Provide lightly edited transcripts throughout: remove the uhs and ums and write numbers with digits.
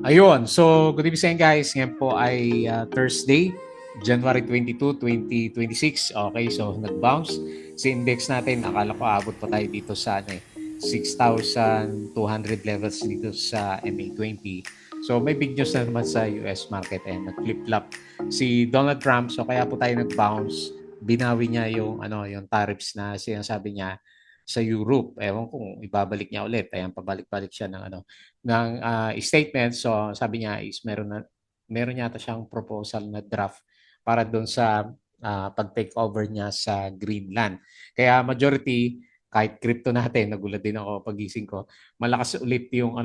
Ayun. So, good evening guys. Ngayon po ay Thursday, January 22, 2026. Okay, so nag-bounce si index natin. Akala ko abot pa tayo dito sa 6,200 levels dito sa MA20. So, may big news na naman sa US market and nag-flip-flop si Donald Trump. So, kaya po tayo nag-bounce. Binawi niya yung tariffs na sinasabi niya sa Europe. Ewan kung ibabalik niya ulit. Ayan, pabalik-balik siya ng statement. So sabi niya is meron yata siyang proposal na draft para doon sa pag-take over niya sa Greenland. Kaya majority kahit crypto natin, nagulat din ako pagising ko, malakas ulit yung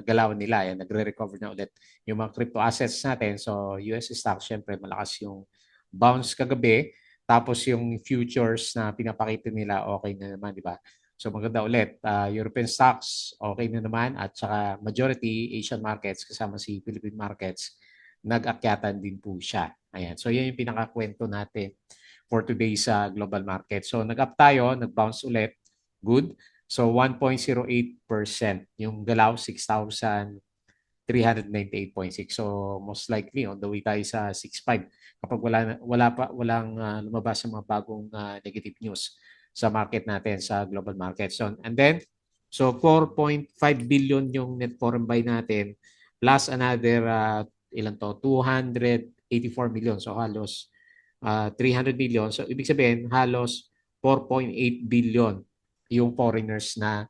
galaw nila. Yan, nagre-recover na ulit yung mga crypto assets natin. So US stock, syempre malakas yung bounce kagabi. Tapos yung futures na pinapakita nila, okay na naman, di ba? So maganda ulit. European stocks, okay na naman. At saka majority Asian markets kasama si Philippine markets, nag-akyatan din po siya. Ayan. So yan yung pinakakwento natin for today sa global market. So nag-up tayo, nag-bounce ulit. Good. So 1.08%. Yung galaw, 6,398.6. So most likely on the way tayo sa 6.5 kapag walang lumabas sa mga bagong negative news sa market natin sa global market. So 4.5 billion yung net foreign buy natin plus another ilan to 284 million. So halos 300 million. So ibig sabihin halos 4.8 billion yung foreigners na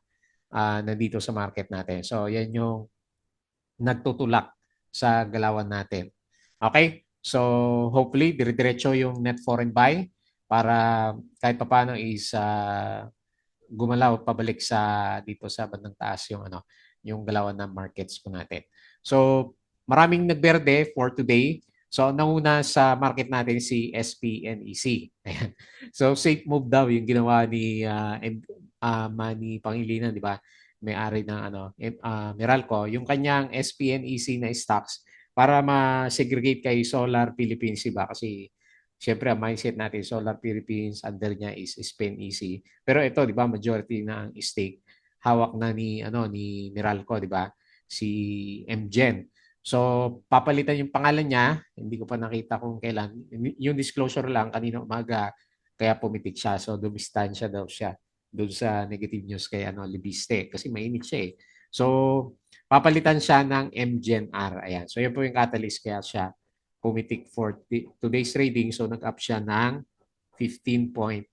nandito sa market natin. So yan yung nagtutulak sa galawan natin. Okay? So hopefully dire-diretso yung net foreign buy para kahit papaano is gumalaw pabalik sa dito sa bandang taas yung galawan ng markets po natin. So maraming nagberde for today. So nauna sa market natin si SPNEC. Ayan. So safe move daw yung ginawa ni Pangilinan, di ba? May-ari ng Meralco, yung kanyang SPNEC na stocks para ma-segregate kay Solar Philippines, di ba? Kasi syempre, ang mindset natin, Solar Philippines, under niya is SPNEC. Pero ito, di ba, majority ng stake hawak na ni Meralco, di ba? Si MGen. So, papalitan yung pangalan niya. Hindi ko pa nakita kung kailan. Yung disclosure lang kanina umaga, kaya pumitik siya. So, dumistansya daw siya doon sa negative news kay Libiste kasi mainit siya eh. So, papalitan siya ng MGen R. Ayan. So, yun po yung catalyst kaya siya pumitik for today's trading. So, nag-up siya ng 15.04%.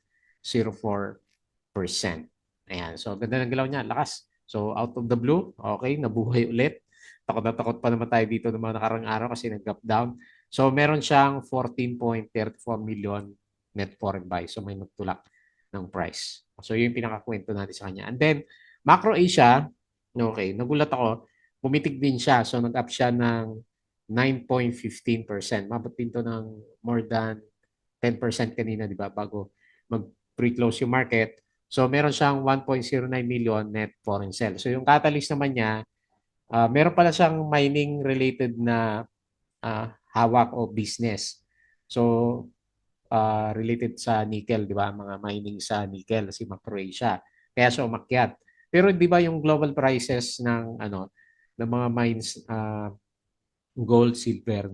Ayan. So, ganda ng galaw niya. Lakas. So, out of the blue, okay, nabuhay ulit. Takot na takot pa naman tayo dito ng mga nakarang araw kasi nag-gap down. So, meron siyang 14.34 million net foreign buy. So, may nagtulak ng price. So, yun yung pinakakwento natin sa kanya. And then, Macro Asia, okay, nagulat ako, pumitik din siya. So, nag-up siya ng 9.15%. Mabot din to ng more than 10% kanina, di ba, bago mag-pre-close yung market. So, meron siyang 1.09 million net foreign sell. So, yung catalyst naman niya, meron pala siyang mining-related na hawak o business. So, related sa nickel, di ba? Mga mining sa nickel, si Macroasia. Kaya siya umakyat. Pero di ba yung global prices ng mga mines, gold, silver,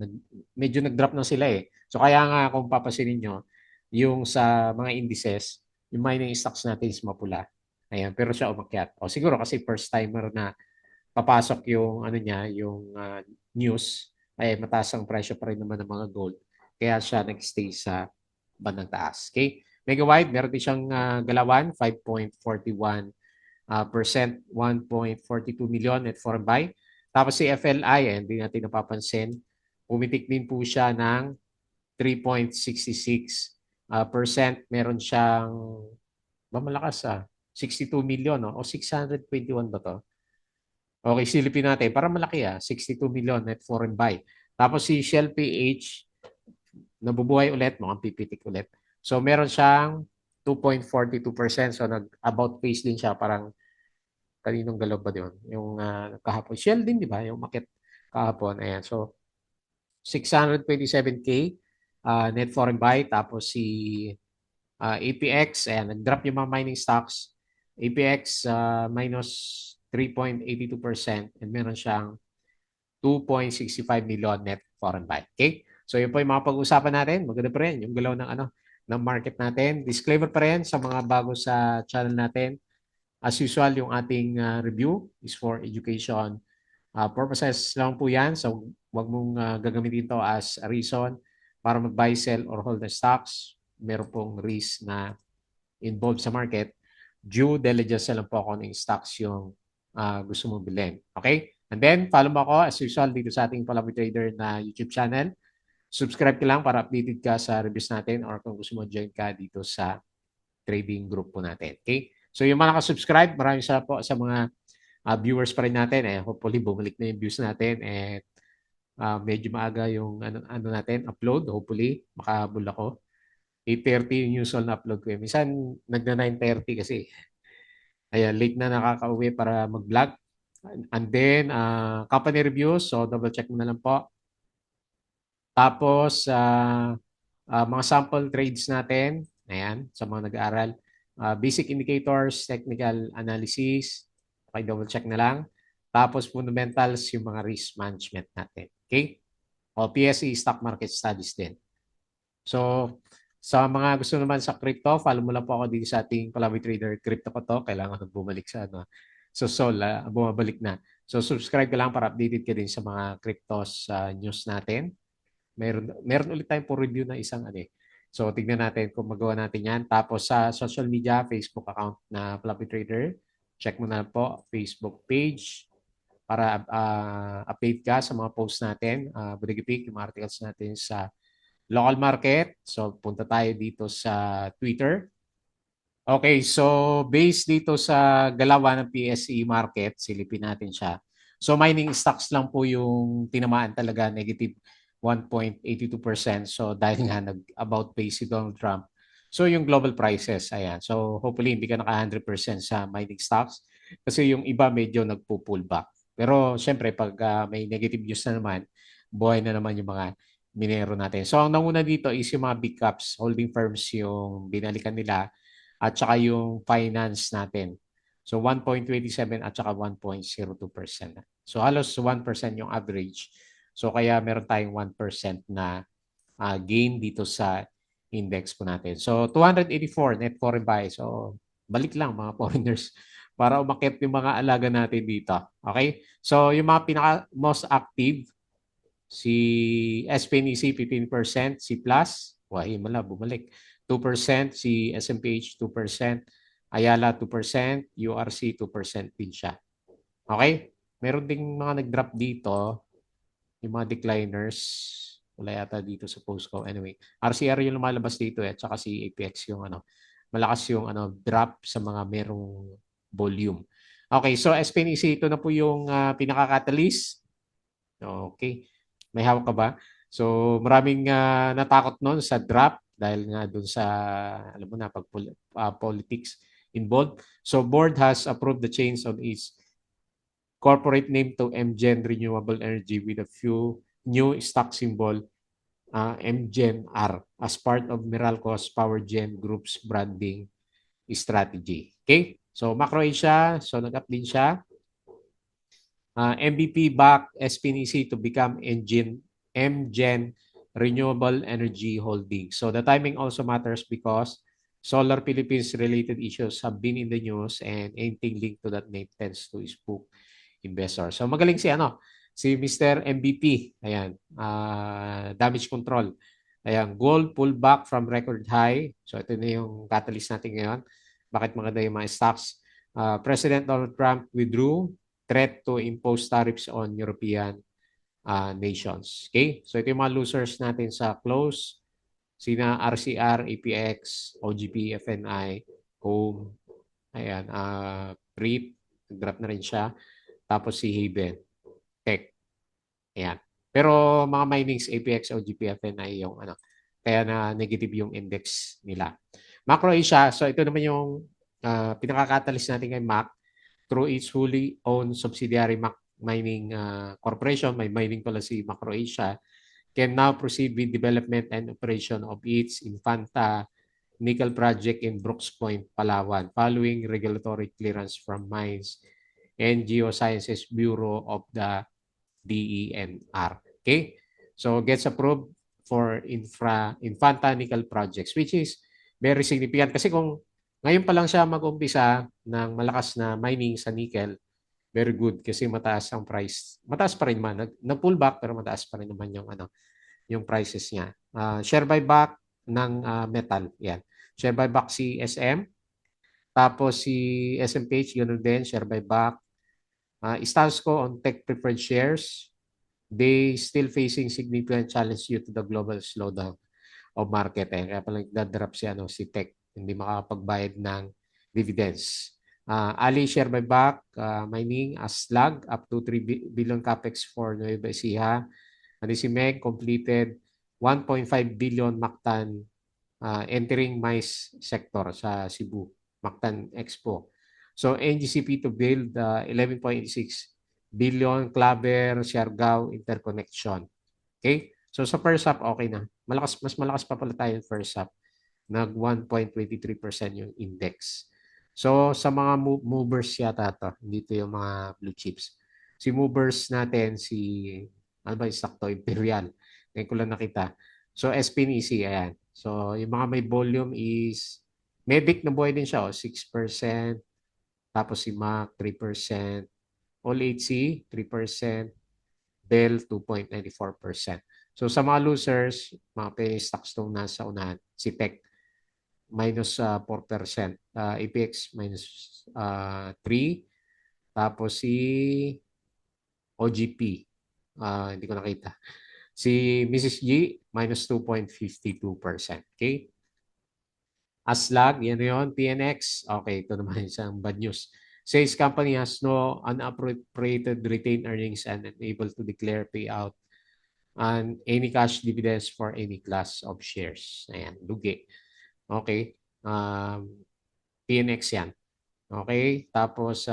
medyo nag-drop na sila eh. So kaya nga kung papasinin nyo, yung sa mga indices, yung mining stocks natin is mapula. Ayan, pero siya umakyat. O siguro kasi first timer na papasok yung niya, yung news, ay mataas ang presyo pa rin naman ng mga gold. Kaya siya nag-stay sa bandang taas. Okay? Mega wide, meron din siyang galawan, 5.41%, 1.42 million net foreign buy. Tapos si FLI, hindi natin napapansin, pumitik din po siya ng 3.66%. Meron siyang, malakas 62 million no? O 621 ba to? Okay, silipin natin. Para malaki 62 million net foreign buy. Tapos si Shell PH, nabubuhay ulit, mukhang pipitik ulit. So meron siyang 2.42%. So nag-about face din siya. Parang kaninong galaw ba yun? Yung kahapon. Shell din, di ba? Yung market kahapon. Ayan. So 627K net foreign buy. Tapos si APX, ayan, nag-drop yung mga mining stocks. APX minus 3.82% and meron siyang 2.65 million net foreign buy. Okay? So yun po yung mga pag-uusapan natin. Maganda pa rin yung galaw ng market natin. Disclaimer pa rin sa mga bago sa channel natin. As usual, yung ating review is for education purposes lang po yan. So wag mong gagamitin ito as a reason para mag-buy, sell, or hold the stocks. Meron pong risk na involved sa market. Due diligence na lang po kung yung stocks yung gusto mong bilhin. Okay? And then, follow mo ako as usual dito sa ating Palaboy Trader na YouTube channel. Subscribe ka lang para updated ka sa reviews natin or kung gusto mo join ka dito sa trading group po natin. Okay? So yung mga nakasubscribe, maraming salamat po sa mga viewers pa rin natin. Hopefully, bumalik na yung views natin and medyo maaga yung ano natin, upload. Hopefully, makabul ako. 8:30 yung usual na upload ko. Minsan, nagna 9:30 kasi. Ayan, late na nakaka-uwi para mag-vlog. And then, company reviews. So, double check mo na lang po. Tapos, mga sample trades natin. Ayan, sa mga nag-aaral. Basic indicators, technical analysis. Okay, double check na lang. Tapos, fundamentals, yung mga risk management natin. Okay? O PSE, stock market studies din. So, sa mga gusto naman sa crypto, follow mo lang po ako dito sa ating Palaboy Trader Crypto ko to. Kailangan bumalik sa So, Sol, bumabalik na. So, subscribe ka lang para updated ka din sa mga cryptos news natin. Meron ulit tayong po review na isang So, tignan natin kung magawa natin yan. Tapos sa social media, Facebook account na Palaboy Trader. Check mo na po, Facebook page para update ka sa mga posts natin. Budigipig, yung articles natin sa local market. So, punta tayo dito sa Twitter. Okay, so based dito sa galawan ng PSE market, silipin natin siya. So mining stocks lang po yung tinamaan talaga, negative 1.82%. So dahil nga nag-about face si Donald Trump. So yung global prices, ayan. So hopefully hindi ka naka 100% sa mining stocks kasi yung iba medyo nagpo-pullback. Pero syempre pag may negative news na naman, buhay na naman yung mga minero natin. So ang nanguna dito is yung mga big caps, holding firms yung binalikan nila at saka yung finance natin. So 1.27 at saka 1.02%. So halos 1% yung average. So kaya meron tayong 1% na gain dito sa index po natin. So 284 net foreign buy. So balik lang mga foreigners para umakyat yung mga alaga natin dito. Okay? So yung mga pinaka most active si SPNEC 15%, si Plus, himala bumalik. 2%, si SMPH 2%, Ayala 2%, URC 2% din siya. Okay? Meron ding mga nag-drop dito, yung mga decliners. Wala yata dito sa post ko. Anyway, RCR yung lumalabas dito at saka si APX yung malakas yung drop sa mga merong volume. Okay, so SPNEC ito na po yung pinaka-catalyst. Okay. May hawak ka ba? So maraming natakot noon sa drop dahil nga doon sa alam mo na pag politics involved. So board has approved the change of its corporate name to MGen Renewable Energy with a few new stock symbol MGen R as part of Meralco's PowerGen Group's branding strategy. Okay? So Macro Asia, so nag-update siya. MVP backed SPNEC to become MGen Renewable Energy Holdings. So the timing also matters because Solar Philippines related issues have been in the news and anything linked to that name tends to spook investors. So magaling si Mr. MVP. Ayan, damage control. Ayan, gold pullback from record high. So ito na yung catalyst natin ngayon. Bakit maganda yung mga stocks? President Donald Trump withdrew threat to impose tariffs on European nations. Okay? So ito yung mga losers natin sa close. Sina RCR, APX, OGP, FNI, Home, ayan, PRIP, drop na rin siya. Tapos si Haven, Tech. Ayan. Pero mga minings, APX, OGP, FNI yung kaya na negative yung index nila. Macro Asia, so ito naman yung pinaka-catalyst natin kay MAC through its wholly owned subsidiary Mining Corporation, may mining pala si Macro Asia, can now proceed with development and operation of its Infanta nickel project in Brooks Point, Palawan, following regulatory clearance from Mines and Geosciences Bureau of the DENR. Okay? So gets approved for Infanta nickel projects, which is very significant kasi kung ngayon pa lang siya mag-umpisa ng malakas na mining sa nickel, very good kasi mataas ang price. Mataas pa rin man. Nag-pull back pero mataas pa rin naman yung prices niya. Share buyback ng metal. Yan. Share buyback si SM. Tapos si SMPH, ganoon din, share buyback. Stalsco on tech preferred shares. They still facing significant challenge due to the global slowdown of market. Kaya pala nagdadrop si Tech. Hindi makapagbayad ng dividends. Ali share buyback, mining, Aslag, up to 3 billion capex for Nueva Ecija. And si Meg completed 1.5 billion Mactan entering MICE sector sa Cebu, Mactan Expo. So NGCP to build 11.6 billion Claver Siargao interconnection. Okay? So sa first half, okay na. Mas malakas pa pala tayo first half. Nag 1.23% yung index. So sa mga movers yata to, dito yung mga blue chips. Si movers natin, ano ba yung stock to? Imperial. Ngayon ko lang nakita. So SPNEC, ayan. So yung mga may volume is, Medic na buhay din siya, 6%. Tapos si MAC, 3%. All HC, 3%. Bell, 2.94%. So sa mga losers, mga penny stocks itong nasa unahan. Si Tech, minus 4%. APX, minus 3%. Tapos si OGP, hindi ko nakita. Si Mrs. G, minus 2.52%. Okay? Aslag, yan yun. PNX, okay, ito naman isang bad news. Sales company has no unappropriated retained earnings and unable to declare payout and any cash dividends for any class of shares. Ayan, lugi. Okay. PNX yan. Okay. Tapos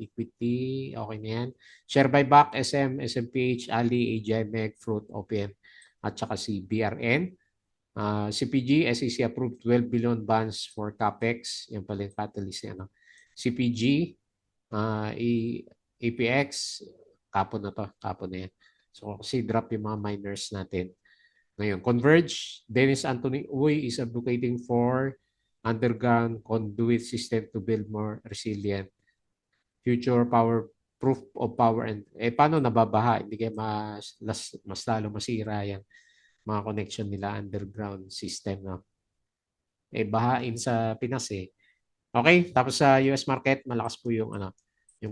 equity, okay na yan. Share buyback, SM, SMPH, Ali, AGI, MEG, Fruit, OPM, at saka si BRN. CPG, SEC approved 12 billion bonds for CAPEX. Yan pala yung catalyst niya. CPG, APX, kapon na to. Kapon na yan. So, kasi drop yung mga miners natin. Ngayon, Converge, Dennis Anthony Uy is advocating for underground conduit system to build more resilient future power proof of power and paano nababaha? Hindi kaya mas lalo masira yung mga connection nila underground system, no? Bahain sa Pinas eh. Okay, tapos sa US market, malakas po yung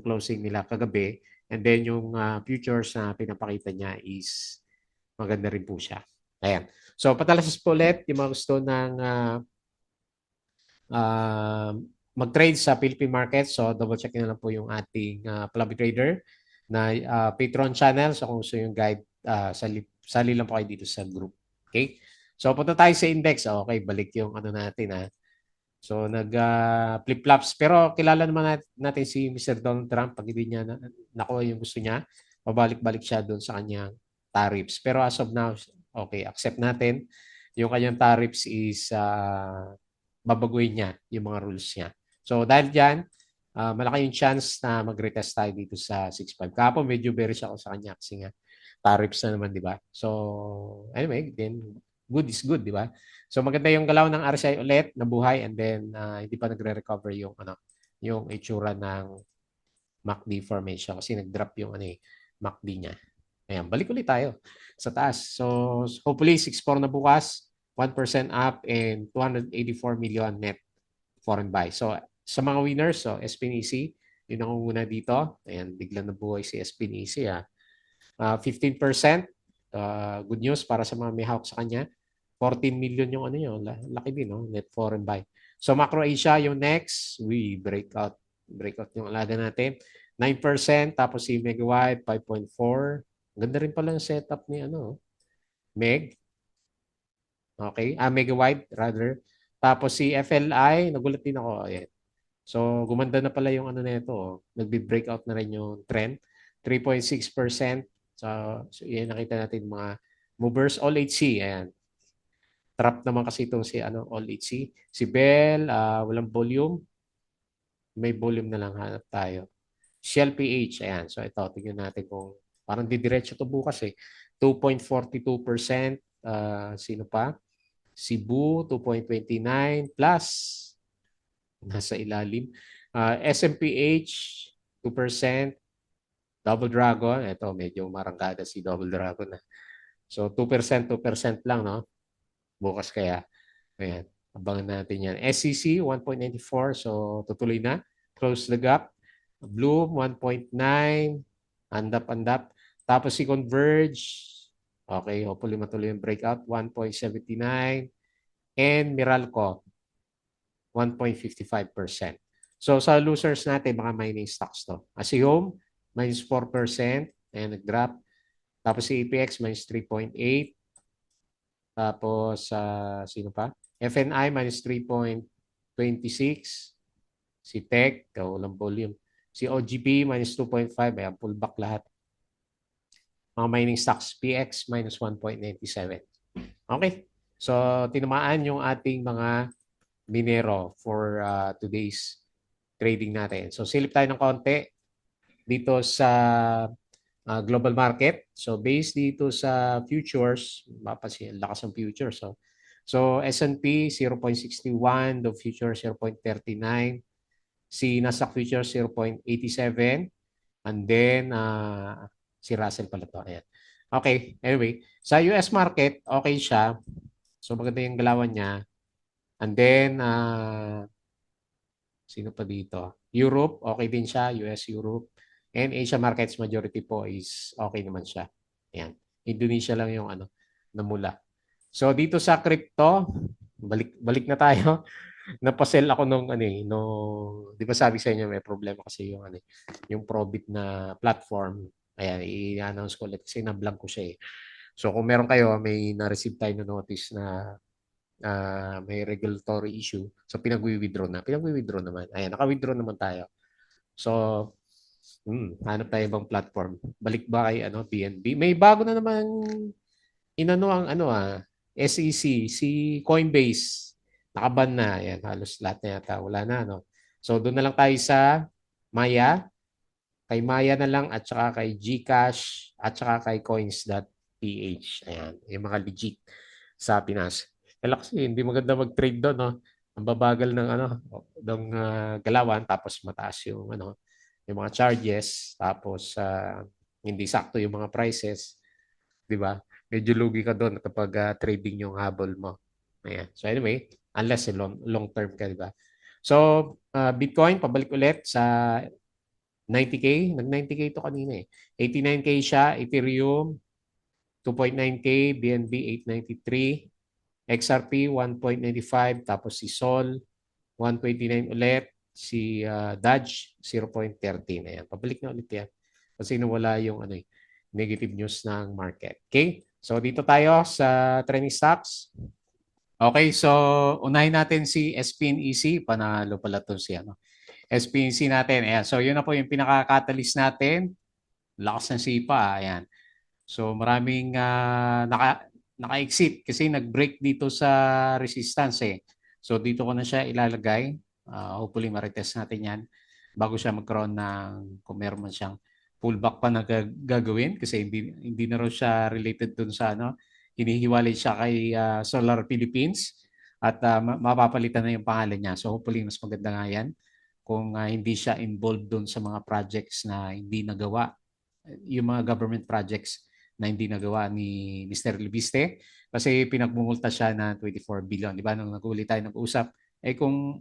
closing nila kagabi. And then yung futures na pinapakita niya is maganda rin po siya. Ayan. So, patalasas po ulit yung mga gusto ng mag-trade sa Philippine market. So, double check na lang po yung ating Plumby Trader na Patreon channel. So, kung gusto yung guide, sali lang po kayo dito sa group. Okay? So, punta tayo sa index. Okay, balik yung ano natin. So, flip-flops. Pero kilala naman natin si Mr. Donald Trump. Pag hindi niya nakuha yung gusto niya, pabalik-balik siya doon sa kanyang tariffs. Pero as of now, okay, accept natin. Yung kanyang tariffs is babaguhin niya yung mga rules niya. So, dahil dyan, malaki yung chance na mag-retest tayo dito sa 6.5. Kahapon medyo bearish ako sa kanya kasi nga tariffs na naman, di ba? So, anyway, then good is good, di ba? So, maganda yung galaw ng RSI ulit, nabuhay, and then hindi pa nagre-recover yung itsura ng MACD formation kasi nag-drop yung MACD niya. Ayan, balik ulit tayo sa taas. So, hopefully 6.4 na bukas, 1% up, and 284 million net foreign buy. So, sa mga winners, so SPNEC, yun ang una dito. Ayan, biglang nabuhay si SPNEC. 15%. Good news para sa mga may hawak sa kanya. 14 million yung yun. Laki din, no? Net foreign buy. So, Macro Asia, yung next, we breakout yung alaga natin. 9%, tapos si Megawatt, 5.4. Ganda rin pala yung setup ni Meg. Okay? Megawatt, rather. Tapos si FLI, nagulat din ako. Ayan. So, gumanda na pala yung nito. Nagbe-breakout na rin yung trend. 3.6%. So yan nakita natin mga movers. All HC, ayan. Trap naman kasi itong si All HC. Si Bell, walang volume. May volume na lang hanap tayo. Shell PH, ayan. So ito, tingnan natin kung Parang didiretso to bukas eh. 2.42%. Sino pa? Cebu, 2.29 plus. Nasa ilalim. SMPH, 2%. Double Dragon, ito medyo marangkada si Double Dragon na. So 2%, 2% lang, no? Bukas kaya. Ayan, abangan natin yan. SCC, 1.94, so tutuloy na. Close the gap. Bloom, 1.9. Andap. Tapos si Converge, okay, hopefully matuloy yung breakout, 1.79. And Meralco, 1.55%. So sa losers natin, mga mining stocks to. Asihome, minus 4%. Ayan, nag-drop. Tapos si EPX, minus 3.8. Tapos, sino pa? FNI, minus 3.26. Si Tech, walang volume. Si OGP, minus 2.5. Ayan, pullback lahat. Mga mining stocks, PX, minus 1.97. Okay. So, tinamaan yung ating mga minero for today's trading natin. So, silip tayo ng konti dito sa global market. So, based dito sa futures, mapapansin, lakas ng futures. So S&P 0.61, Dow Futures 0.39, si Nasdaq Futures 0.87, and then si Russell pala to. Ayan. Okay, anyway, sa US market, okay siya. So maganda yung galawan niya. And then, sino pa dito? Europe, okay din siya. US, Europe. And Asia markets majority po is okay naman siya. Ayan. Indonesia lang yung namula. So dito sa crypto, balik na tayo. Napasell ako nung di ba sabi sa inyo may problema kasi yung yung Probit na platform. Ayan, i-announce ko ulit kasi na-blank ko siya eh. So kung meron kayo, may na-receive tayo na notice na may regulatory issue. So pinag-withdraw na. Pinag-withdraw naman. Ayan, naka-withdraw naman tayo. So, hanap tayo ibang platform. Balik ba kay BNB? May bago na naman inano ang SEC, si Coinbase. Nakaban na. Ayan, halos lahat na yata. Wala na, So, doon na lang tayo sa Maya. Kay Maya na lang at saka kay GCash at saka kay coins.ph. Ayan, yung mga legit sa Pinas. Kaya kasi hindi maganda mag-trade doon, no? Ang babagal ng ng galawan tapos mataas yung yung mga charges tapos hindi sakto yung mga prices, 'di ba? Medyo lugi ka doon kapag trading yung habol mo. Ayan. So anyway, unless long term ka, 'di ba? So, Bitcoin pabalik ulit sa 90K. Nag-90K to kanina eh. 89K siya. Ethereum 2.9K. BNB 893. XRP 1.95. Tapos si Sol 129 ulit. Si Dodge 0.13. Ayan. Pabalik na ulit yan. Kasi nawala yung negative news ng market. Okay? So dito tayo sa trending stocks. Okay, so unahin natin si SPNEC. Panalo pala to si SPNC natin. Ayan. So yun na po yung pinaka-catalyst natin. Lakas ng sipa. Ayan. So maraming naka-exit kasi nag-break dito sa resistance eh. So dito ko na siya ilalagay. Hopefully ma-retest natin yan bago siya magkaroon ng kung meron man siyang pullback pa na gagawin kasi hindi na raw siya related dun sa hinihiwalay siya kay Solar Philippines at mapapalitan na yung pangalan niya. So hopefully mas maganda nga yan kung hindi siya involved doon sa mga projects na hindi nagawa, yung mga government projects na hindi nagawa ni Mr. Libiste kasi pinagmumulta siya na 24 billion. Di ba? Nung nag-uli tayo nag-usap, kung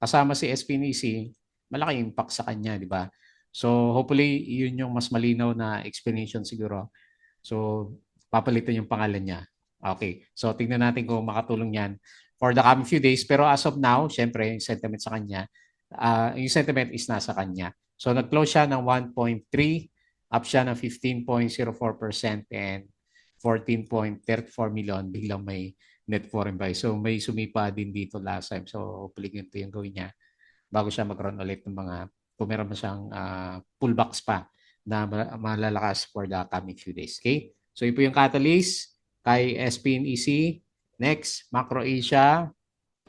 kasama si SPNEC, malaki impact sa kanya, di ba? So hopefully, yun yung mas malinaw na explanation siguro. So papalitan yung pangalan niya. Okay. So tingnan natin kung makatulong yan for the coming few days. Pero as of now, syempre, yung sentiment sa kanya, yung sentiment is nasa kanya. So nag-close siya ng 1.3, up siya ng 15.04% and 14.34 million. Biglang may net foreign buy. So may sumipa din dito last time. So hopefully ganito yung gawin niya bago siya magkaroon ulit ng mga kung meron man siyang pullbacks pa na malalakas for the coming few days. Okay? So ito yung catalyst kay SPNEC. Next, Macro Asia.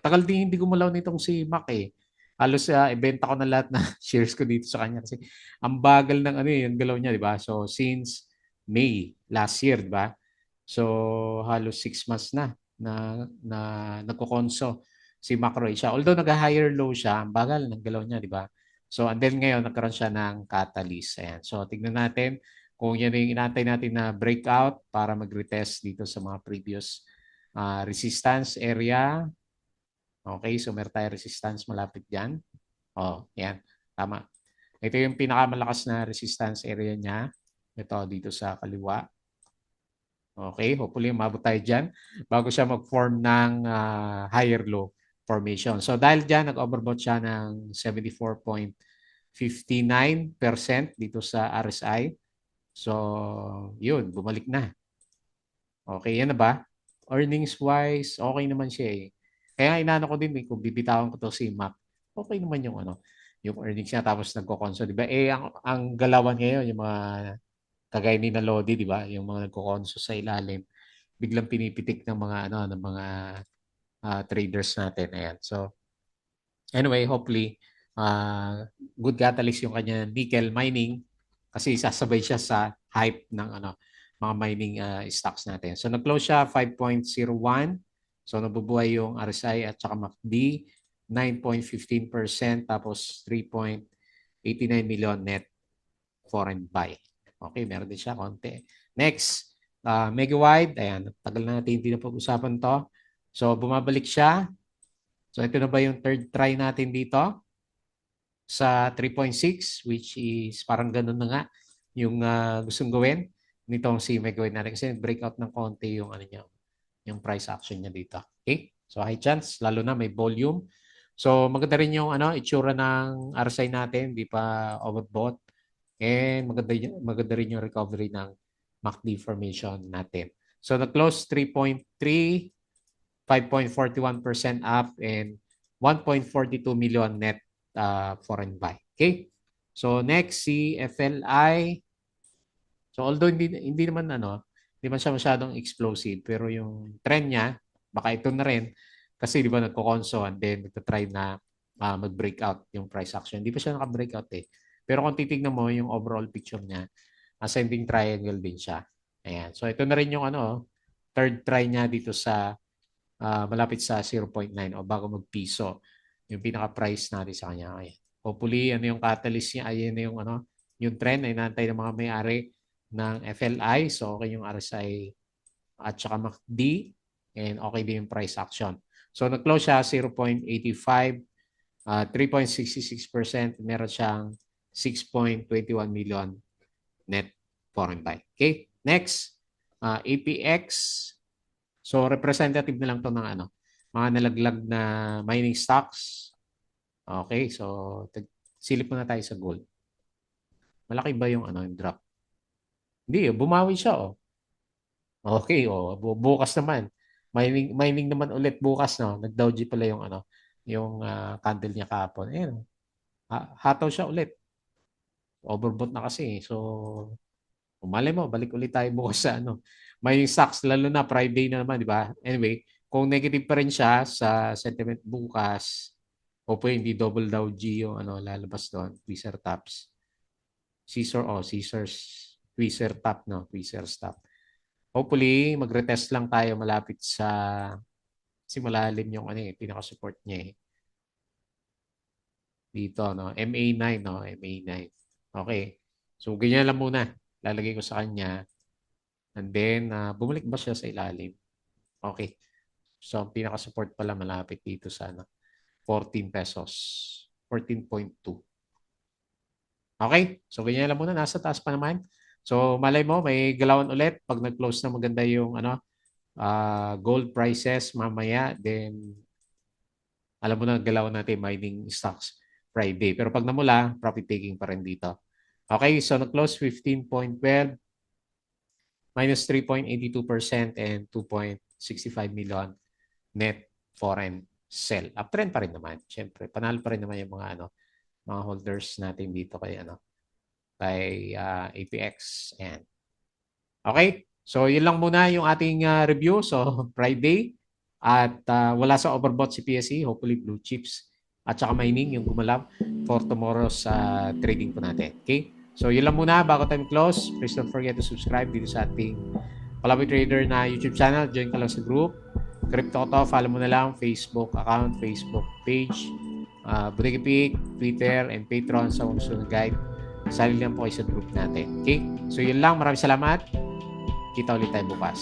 Tagal din hindi gumalaw nitong si Mac eh. Halos ibenta ko na lahat na shares ko dito sa kanya kasi ang bagal ng yung galaw niya, di ba? So since May last year, di ba? So halos 6 months na nagko-conso si Macro Asia. Although nag-higher low siya, ang bagal ng galaw niya, di ba? So and then ngayon nagkaroon siya ng catalyst. Ayan. So tignan natin kung yan yung inaantay natin na breakout para mag-retest dito sa mga previous resistance area. Okay, so meron tayo resistance malapit dyan. Oh, yan. Tama. Ito yung pinakamalakas na resistance area niya. Ito dito sa kaliwa. Okay, hopefully umabot tayo dyan bago siya mag-form ng higher low formation. So dahil dyan, nag-overbought siya ng 74.59% dito sa RSI. So, yun, bumalik na. Okay, yan na ba? Earnings-wise, okay naman siya eh. Kaya inano ko din kung bibitawan ko to si Mac, okay naman yung yung earnings niya tapos nagko-console, di ba? Eh, ang galawan ngayon, yung mga kagaya ni na Lodi, di ba? Yung mga nagko-console sa ilalim, biglang pinipitik ng mga ng mga traders natin. Ayan. So, anyway, hopefully, good catalyst yung kanya nickel mining kasi sasabay siya sa hype ng mga mining stocks natin. So nag-close siya 5.01. So nabubuhay yung RSI at saka MACD 9.15% tapos 3.89 million net foreign buy. Okay, meron din siya konti. Next, mega-wide. Ayan, tagal na natin hindi na pag-usapan to. So bumabalik siya. So ito na ba yung third try natin dito? Sa 3.6 which is parang ganun na nga yung gustong gawin nitong si Megawin natin kasi breakout ng konti yung niya, yung price action niya dito. Okay? So high chance lalo na may volume. So maganda rin yung itsura ng RSI natin, di pa overbought. And maganda rin yung recovery ng MACD formation natin. So nag-close 3.3, 5.41% up and 1.42 million net foreign buy. Okay? So next si FLI. So although hindi naman hindi man siya masyadong explosive pero yung trend niya baka ito na rin kasi di ba nagko-conso and then nagta-try na mag-breakout yung price action. Hindi pa siya naka-breakout eh. Pero kung titignan mo yung overall picture niya, ascending triangle din siya. Ayan. So ito na rin yung third try niya dito sa malapit sa 0.9 o bago magpiso yung pinaka-price natin sa kanya. Ayan. Hopefully, yung catalyst niya, ayan yung yung trend ay inaantay ng mga may-ari ng FLI. So, okay yung RSI at saka MACD and okay din yung price action. So, nag-close siya 0.85, 3.66%. Meron siyang 6.21 million net foreign buy. Okay? Next, APX. So, representative na lang to ng mga nalaglag na mining stocks. Okay, so silip muna tayo sa gold. Malaki ba yung yung drop? Hindi, bumawi siya Okay, bukas naman. Mining naman ulit bukas Nag-doji pala yung yung candle niya kahapon. Ayun. Hataw siya ulit. Overbought na kasi. So, malay mo, balik ulit tayo bukas sa mining stocks lalo na Friday na naman, di ba? Anyway, kung negative pa rin siya sa sentiment bukas, o po hindi double Dow G yung lalabas doon, tweezer tops. Caesar's tweezer top, tweezer top. Hopefully, magre-test lang tayo malapit sa kasi malalim yung pinaka-support niya Dito, MA9, MA9. Okay. So, ganyan lang muna. Lalagay ko sa kanya. And then, bumalik ba siya sa ilalim? Okay. So, ang pinaka-support pala malapit dito sa 14 pesos. 14.2. Okay? So, ganyan lang muna. Nasa taas pa naman. So, malay mo, may galawan ulit. Pag nag-close na maganda yung gold prices mamaya, then alam mo na galawan natin mining stocks Friday. Pero pag namula, profit taking pa rin dito. Okay, so nag-close 15.12 minus 3.82% and 2.65 million net foreign sell. Uptrend pa rin naman. Siyempre, panalo pa rin naman yung mga mga holders natin dito kay APX. And okay, so yun lang muna yung ating review. So Friday at wala sa overbought si PSE, hopefully blue chips at saka mining yung gumalaw for tomorrow's trading po natin. Okay? So, yun lang muna bago tayo close. Please don't forget to subscribe dito sa ating Palaboy Trader na YouTube channel. Join ka lang sa group. Crypto to, follow mo na lang Facebook account, Facebook page, Butikipik, Twitter, and Patreon sa susunod guide. Sali lang po kayo sa group natin. Okay? So, yun lang. Maraming salamat. Kita ulit tayo bukas.